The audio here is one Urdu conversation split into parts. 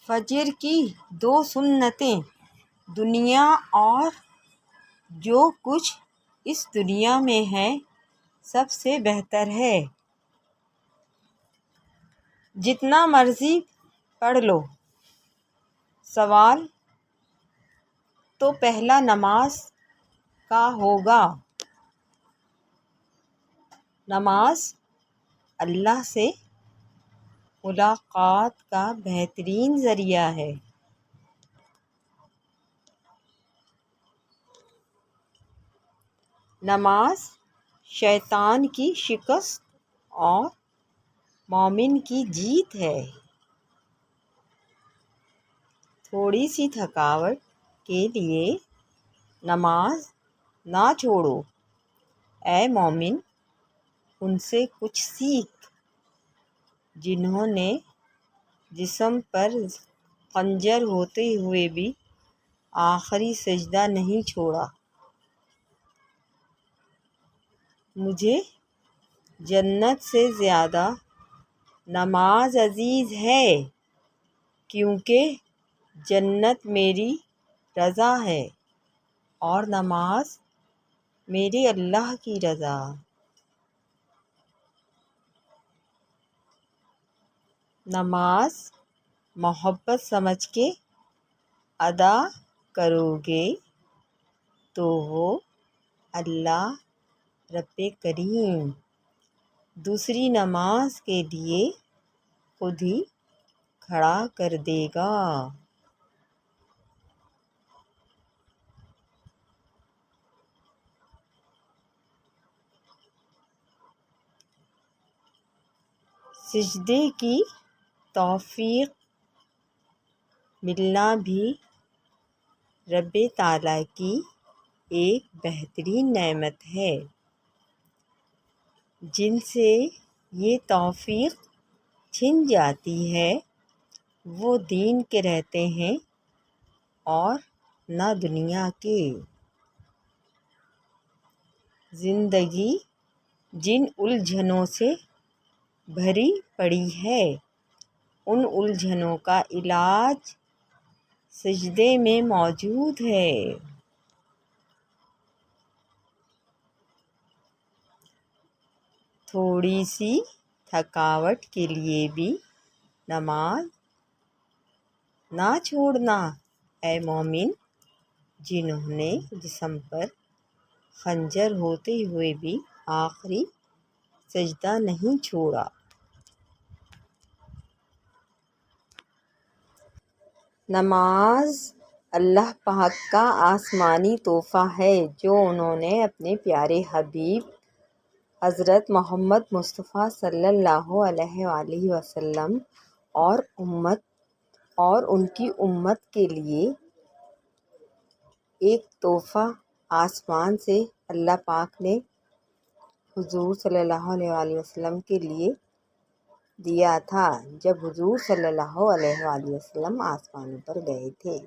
فجر کی 2 سنتیں دنیا اور جو کچھ اس دنیا میں ہے سب سے بہتر ہے۔ جتنا مرضی پڑھ لو۔ سوال تو پہلا نماز کا ہوگا۔ نماز اللہ سے ملاقات کا بہترین ذریعہ ہے۔ نماز شیطان کی شکست اور مومن کی جیت ہے۔ تھوڑی سی تھکاوٹ کے لیے نماز نہ چھوڑو۔ اے مومن، ان سے کچھ سیکھ جنہوں نے جسم پر خنجر ہوتے ہوئے بھی آخری سجدہ نہیں چھوڑا۔ مجھے جنت سے زیادہ نماز عزیز ہے، کیونکہ جنت میری رضا ہے اور نماز میرے اللہ کی رضا۔ نماز محبت سمجھ کے ادا کرو گے تو وہ اللہ رب کریم دوسری نماز کے لیے خود ہی کھڑا کر دے گا۔ سجدے کی توفیق ملنا بھی رب تعالیٰ کی ایک بہترین نعمت ہے۔ جن سے یہ توفیق چھن جاتی ہے وہ دین کے رہتے ہیں اور نہ دنیا کے۔ زندگی جن الجھنوں سے بھری پڑی ہے ان الجھنوں کا علاج سجدے میں موجود ہے۔ تھوڑی سی تھکاوٹ کے لیے بھی نماز نہ چھوڑنا۔ اے مومن، جنہوں نے جسم پر خنجر ہوتے ہوئے بھی آخری سجدہ نہیں چھوڑا۔ نماز اللہ پاک کا آسمانی تحفہ ہے جو انہوں نے اپنے پیارے حبیب حضرت محمد مصطفیٰ صلی اللہ علیہ وآلہ وسلم اور ان کی امت کے لیے ایک تحفہ آسمان سے اللہ پاک نے حضور صلی اللہ علیہ وآلہ وسلم کے لیے دیا تھا جب حضور صلی اللہ علیہ وآلہ وسلم آسمانوں پر گئے تھے۔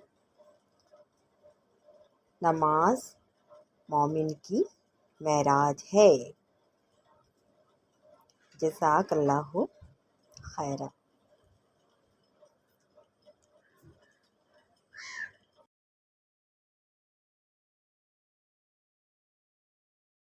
نماز مومن کی معراج ہے۔ جزاک اللہ خیرا۔